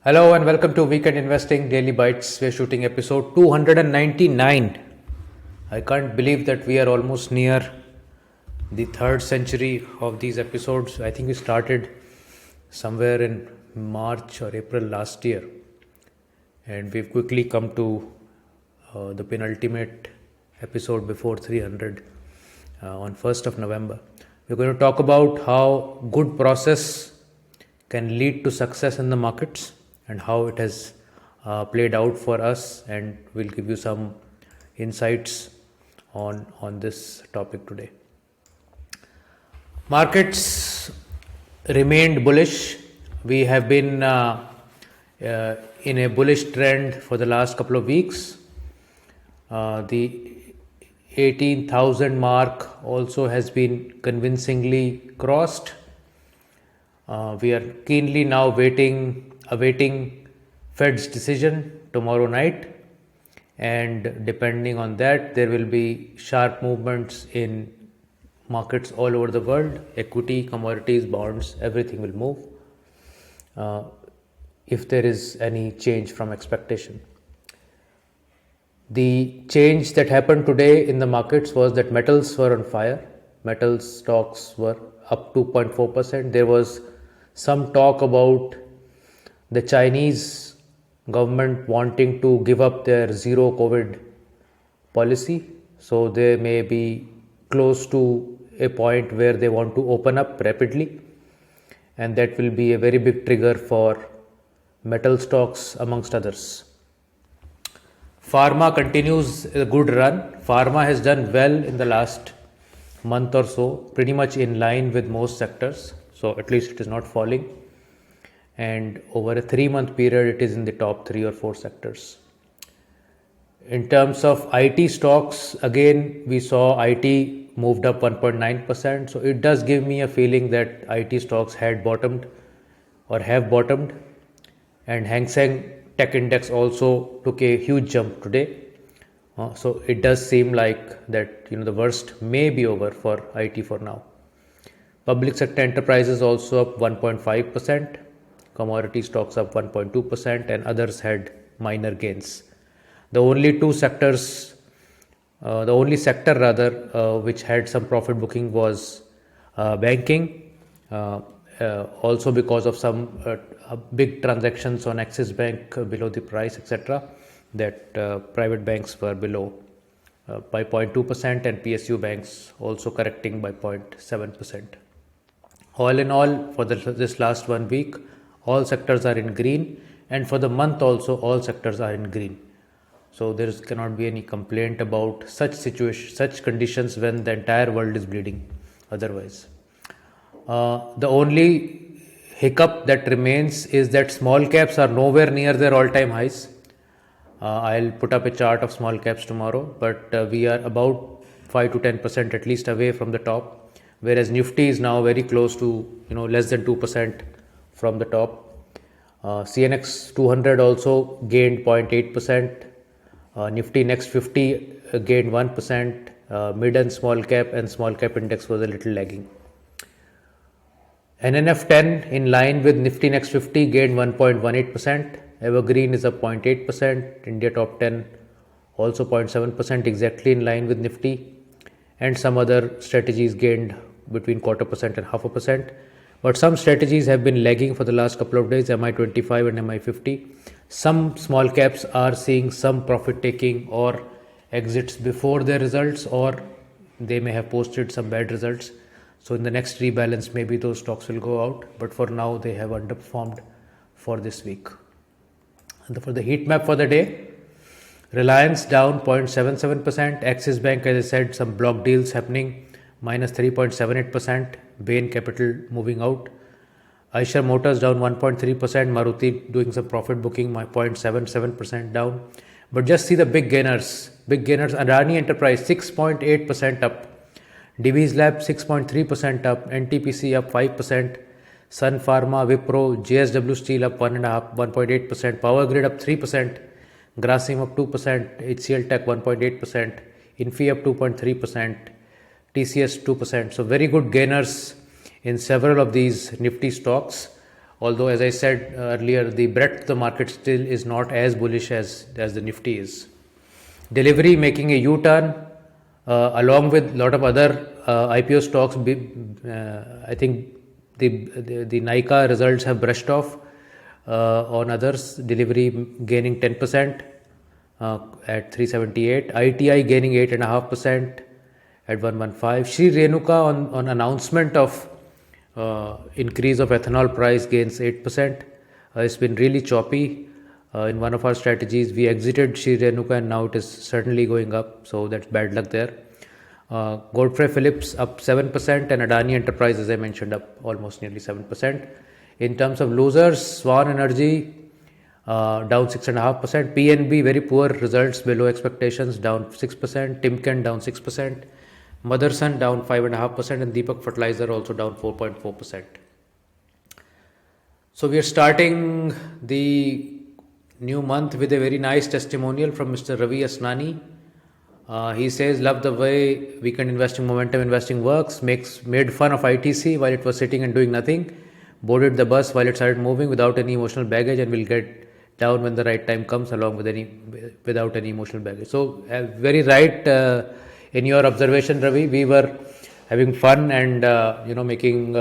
Hello and welcome to Weekend Investing Daily Bytes. We're shooting episode 299. I can't believe that we are almost near the third century of these episodes. I think we started somewhere in March or April last year, and we've quickly come to the penultimate episode before 300 on 1st of November. We're going to talk about how good process can lead to success in the markets and how it has played out for us, and we'll give you some insights on this topic today. Markets remained bullish. We have been in a bullish trend for the last couple of weeks. The 18,000 mark also has been convincingly crossed. We are keenly now awaiting Fed's decision tomorrow night, and depending on that, there will be sharp movements in markets all over the world. Equity, commodities, bonds, everything will move if there is any change from expectation. The change that happened today in the markets was that metals were on fire. Metals stocks were up 2.4%. There was some talk about the Chinese government wanting to give up their zero COVID policy. So they may be close to a point where they want to open up rapidly, and that will be a very big trigger for metal stocks amongst others. Pharma continues a good run. Pharma has done well in the last month or so, pretty much in line with most sectors. So at least it is not falling. And over a 3-month period, it is in the top 3 or 4 sectors. In terms of IT stocks, again, we saw IT moved up 1.9%. So it does give me a feeling that IT stocks had bottomed or have bottomed. And Hang Seng Tech Index also took a huge jump today. So it does seem like that the worst may be over for IT for now. Public sector enterprises also up 1.5%. Commodity stocks up 1.2%, and others had minor gains. The only sector which had some profit booking was banking, also because of some big transactions on Axis Bank below the price, etc. That private banks were below by 0.2%, and PSU banks also correcting by 0.7%. All in all, for this last 1 week, all sectors are in green, and for the month also all sectors are in green. So there cannot be any complaint about such conditions when the entire world is bleeding otherwise. The only hiccup that remains is that small caps are nowhere near their all-time highs. I'll put up a chart of small caps tomorrow, but we are about 5 to 10% at least away from the top, whereas Nifty is now very close to less than 2% from the top. CNX 200 also gained 0.8%. Nifty Next 50 gained 1%. Mid and small cap index was a little lagging. NNF 10 in line with Nifty Next 50 gained 1.18%. EverGreen is up 0.8%. India Top 10 also 0.7%, exactly in line with Nifty. And some other strategies gained between 0.25% and 0.5%. But some strategies have been lagging for the last couple of days, MI25 and MI50. Some small caps are seeing some profit taking or exits before their results, or they may have posted some bad results. So in the next rebalance, maybe those stocks will go out. But for now, they have underperformed for this week. And for the heat map for the day, Reliance down 0.77%. Axis Bank, as I said, some block deals happening, minus 3.78%. Bain Capital moving out. Eicher Motors down 1.3%. Maruti doing some profit booking, 0.77% down. But just see the big gainers. Adani Enterprise 6.8% up. Divi's Lab 6.3% up. NTPC up 5%. Sun Pharma, Wipro, JSW Steel up 1.8%. Power Grid up 3%. Grasim up 2%. HCL Tech 1.8%. Infi up 2.3%. TCS 2%. So very good gainers in several of these Nifty stocks. Although, as I said earlier, the breadth of the market still is not as bullish as the Nifty is. Delivery making a U-turn, along with a lot of other IPO stocks. I think the Nykaa results have brushed off on others. Delivery gaining 10% at 378. ITI gaining 8.5% at 115. Sri Renuka on announcement of increase of ethanol price gains 8%. It's been really choppy. In one of our strategies, we exited Sri Renuka and now it is certainly going up. So that's bad luck there. Godfrey Phillips up 7% and Adani Enterprise, as I mentioned, up almost nearly 7%. In terms of losers, Swan Energy down 6.5%. PNB, very poor results, below expectations, down 6%. Timken down 6%. Motherson down 5.5%, and Deepak Fertilizer also down 4.4%. So we are starting the new month with a very nice testimonial from Mr. Ravi Asnani. He says, love the way weekend investing, momentum investing works, made fun of ITC while it was sitting and doing nothing, boarded the bus while it started moving without any emotional baggage, and will get down when the right time comes along with without any emotional baggage. So very right in your observation, Ravi. We were having fun and making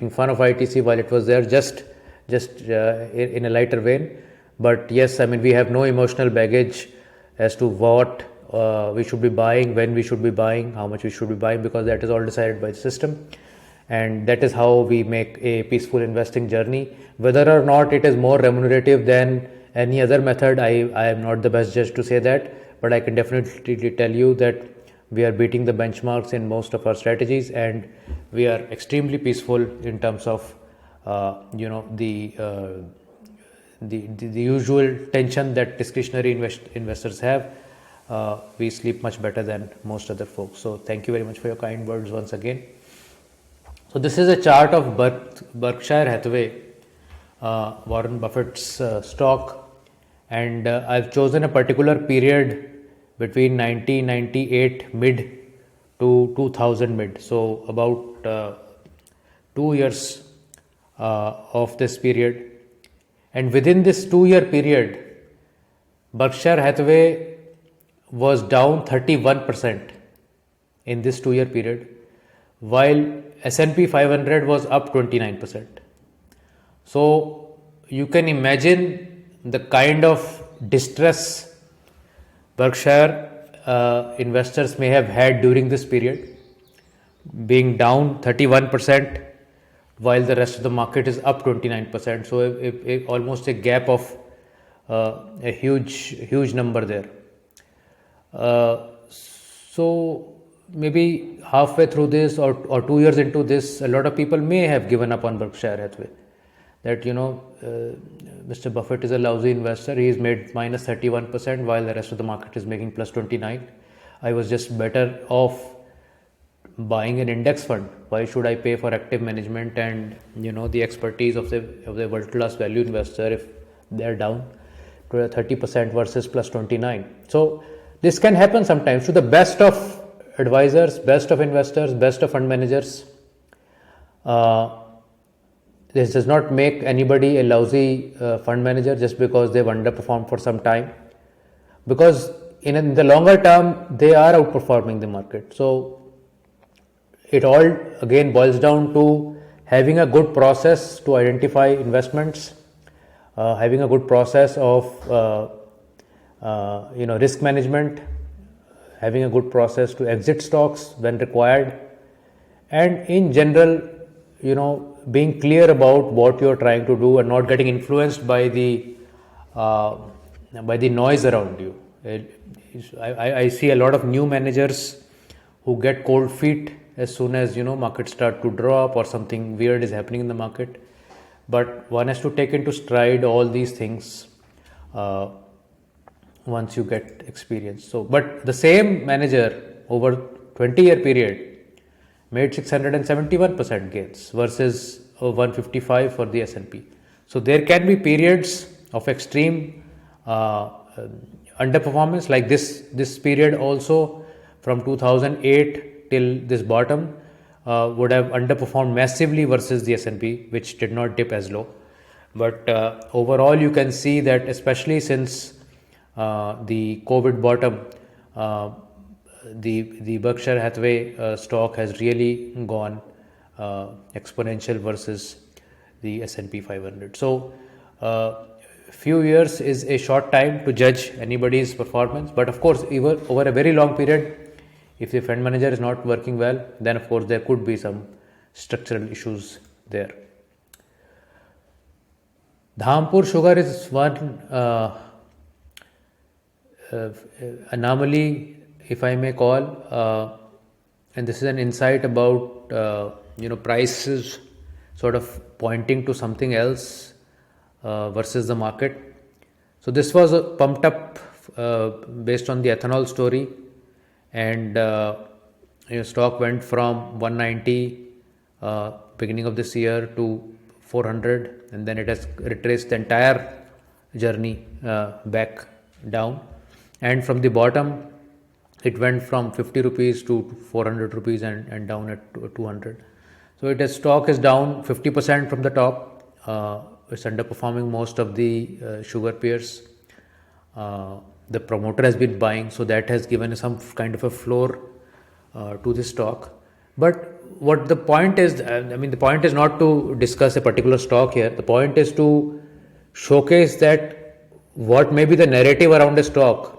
fun of ITC while it was there, just in a lighter vein. But yes, I mean, we have no emotional baggage as to what we should be buying, when we should be buying, how much we should be buying, because that is all decided by the system. And that is how we make a peaceful investing journey. Whether or not it is more remunerative than any other method, I am not the best judge to say that, but I can definitely tell you that we are beating the benchmarks in most of our strategies, and we are extremely peaceful in terms of the usual tension that discretionary investors have. We sleep much better than most other folks. So thank you very much for your kind words once again. So this is a chart of Berkshire Hathaway, Warren Buffett's stock, and I've chosen a particular period between 1998 mid to 2000 mid. So about 2 years of this period. And within this 2-year period, Berkshire Hathaway was down 31% in this 2-year period, while S&P 500 was up 29%. So you can imagine the kind of distress Berkshire investors may have had during this period, being down 31% while the rest of the market is up 29%. So almost a gap of a huge number there. So maybe halfway through this or 2 years into this, a lot of people may have given up on Berkshire Hathaway. That Mr. Buffett is a lousy investor. He's made minus 31% while the rest of the market is making plus 29. I was just better off buying an index fund. Why should I pay for active management and the expertise of the world class value investor if they're down to 30% versus plus 29? So this can happen sometimes to the best of advisors, best of investors, best of fund managers. This does not make anybody a lousy fund manager just because they've underperformed for some time, because in the longer term they are outperforming the market. So it all again boils down to having a good process to identify investments, having a good process of risk management, having a good process to exit stocks when required, and in general being clear about what you're trying to do and not getting influenced by the noise around you. I see a lot of new managers who get cold feet as soon as markets start to drop or something weird is happening in the market. But one has to take into stride all these things once you get experience. So, but the same manager over 20-year period made 671% gains versus 155 for the S&P. So there can be periods of extreme underperformance, like this period also from 2008 till this bottom would have underperformed massively versus the S&P, which did not dip as low. But overall, you can see that especially since the COVID bottom, the Berkshire Hathaway stock has really gone exponential versus the S&P 500. So few years is a short time to judge anybody's performance, but of course even over a very long period, if the fund manager is not working well, then of course there could be some structural issues there. Dhampur Sugar is one anomaly, if I may call, and this is an insight about prices sort of pointing to something else versus the market. So this was pumped up based on the ethanol story, and stock went from 190 beginning of this year to 400, and then it has retraced the entire journey back down, and from the bottom it went from 50 rupees to 400 rupees and down at 200. So it is stock is down 50% from the top. It's underperforming most of the sugar peers. The promoter has been buying, so that has given some kind of a floor to the stock. But what the point is, the point is not to discuss a particular stock here. The point is to showcase that what may be the narrative around a stock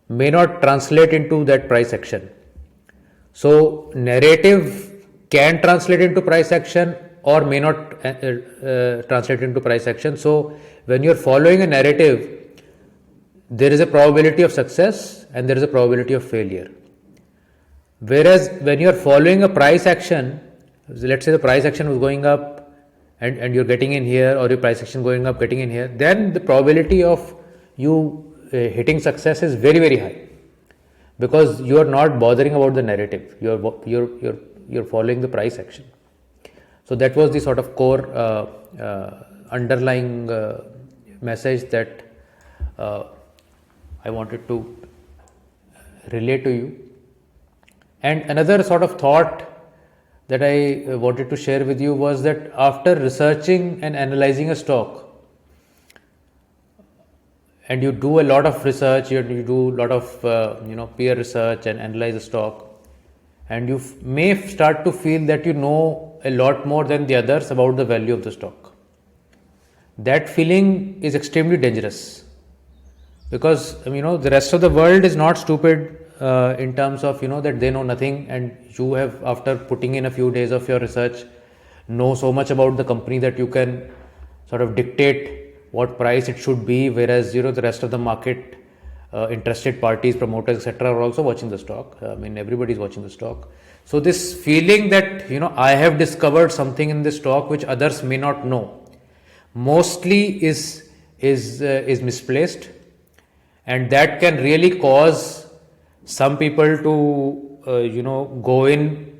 may not translate into that price action. So narrative can translate into price action or may not translate into price action. So when you're following a narrative, there is a probability of success and there is a probability of failure. Whereas when you're following a price action, let's say the price action was going up and you're getting in here, or your price action going up, getting in here, then the probability of you hitting success is very, very high, because you are not bothering about the narrative. You're following the price action. So that was the sort of core underlying message that I wanted to relay to you. And another sort of thought that I wanted to share with you was that after researching and analyzing a stock, and you do a lot of research, you do a lot of peer research and analyze the stock, and you may start to feel that you know a lot more than the others about the value of the stock. That feeling is extremely dangerous, because the rest of the world is not stupid in terms of that they know nothing, and you have, after putting in a few days of your research, know so much about the company that you can sort of dictate what price it should be, whereas the rest of the market, interested parties, promoters, etc., are also watching the stock. Everybody is watching the stock. So this feeling that I have discovered something in the stock which others may not know, mostly is misplaced, and that can really cause some people to go in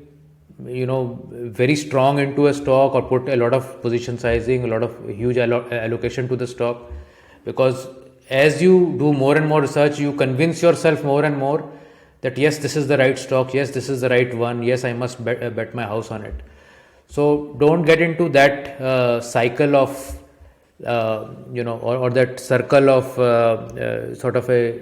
very strong into a stock, or put a lot of position sizing, a lot of huge allocation to the stock, because as you do more and more research, you convince yourself more and more that yes, this is the right stock, yes, this is the right one, yes, I must bet my house on it. So don't get into that cycle of or that circle of sort of a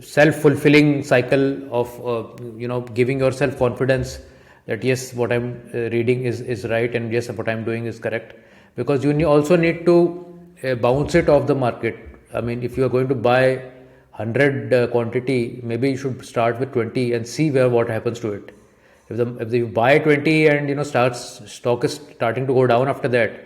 self-fulfilling cycle of giving yourself confidence that yes, what I'm reading is right, and yes, what I'm doing is correct, because you also need to bounce it off the market. If you are going to buy 100 quantity, maybe you should start with 20 and see what happens to it. If you buy 20 and stock is starting to go down after that,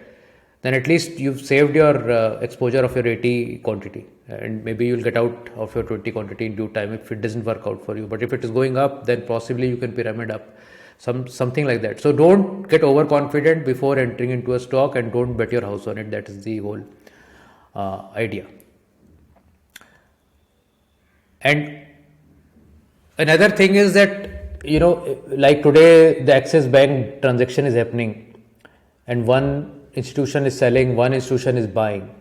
then at least you've saved your exposure of your 80 quantity, and maybe you'll get out of your 20 quantity in due time if it doesn't work out for you. But if it is going up, then possibly you can pyramid up, something like that. So don't get overconfident before entering into a stock, and don't bet your house on it. That is the whole idea. And another thing is that like today the Axis Bank transaction is happening, and one institution is selling, one institution is buying.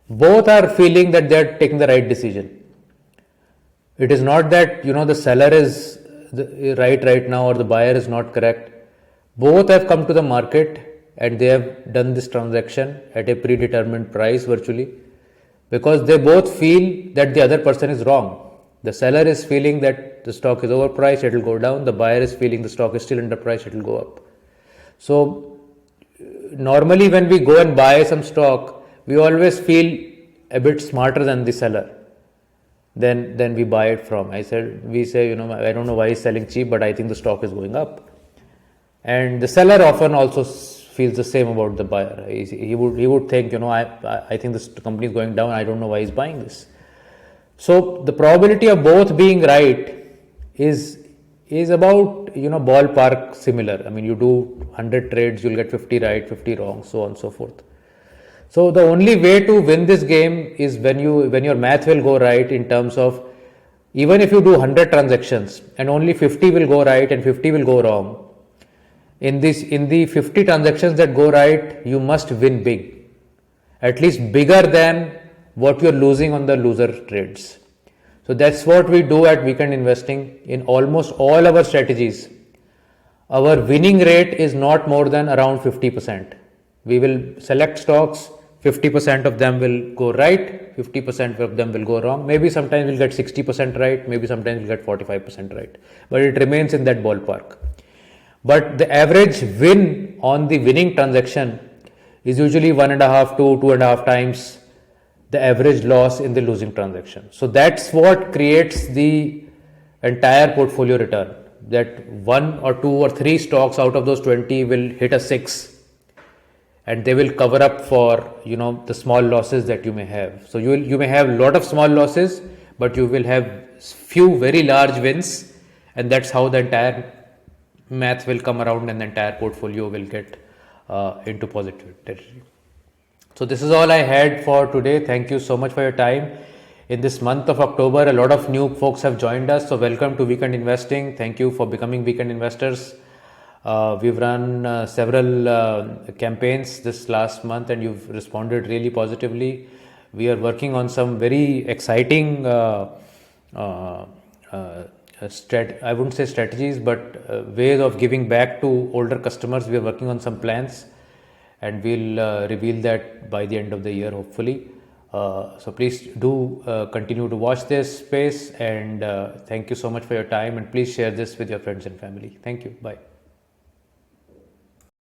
Both are feeling that they are taking the right decision. It is not that the seller is right now, or the buyer is not correct. Both have come to the market and they have done this transaction at a predetermined price virtually, because they both feel that the other person is wrong. The seller is feeling that the stock is overpriced, it will go down. The buyer is feeling the stock is still underpriced, it will go up. So normally when we go and buy some stock, we always feel a bit smarter than the seller. Then we buy it from. We say, I don't know why he's selling cheap, but I think the stock is going up. And the seller often also feels the same about the buyer. He would think, I think this company is going down. I don't know why he's buying this. So the probability of both being right is about, ballpark similar. I mean, you do 100 trades, you'll get 50 right, 50 wrong, so on and so forth. So the only way to win this game is when your math will go right, in terms of, even if you do 100 transactions and only 50 will go right and 50 will go wrong, in the 50 transactions that go right, you must win big, at least bigger than what you're losing on the loser trades. So that's what we do at Weekend Investing in almost all our strategies. Our winning rate is not more than around 50%. We will select stocks, 50% of them will go right, 50% of them will go wrong. Maybe sometimes we'll get 60% right, maybe sometimes we'll get 45% right, but it remains in that ballpark. But the average win on the winning transaction is usually 1.5 to 2.5 times the average loss in the losing transaction. So that's what creates the entire portfolio return, that 1 or 2 or 3 stocks out of those 20 will hit a 6, and they will cover up for the small losses that you may have. So you may have a lot of small losses, but you will have few very large wins, and that's how the entire math will come around and the entire portfolio will get into positive territory. So this is all I had for today. Thank you so much for your time. In this month of October, a lot of new folks have joined us. So welcome to Weekend Investing. Thank you for becoming weekend investors. We've run several campaigns this last month, and you've responded really positively. We are working on some very exciting I wouldn't say strategies, but ways of giving back to older customers. We are working on some plans, and we'll reveal that by the end of the year, hopefully. So please do continue to watch this space, and thank you so much for your time, and please share this with your friends and family. Thank you. Bye.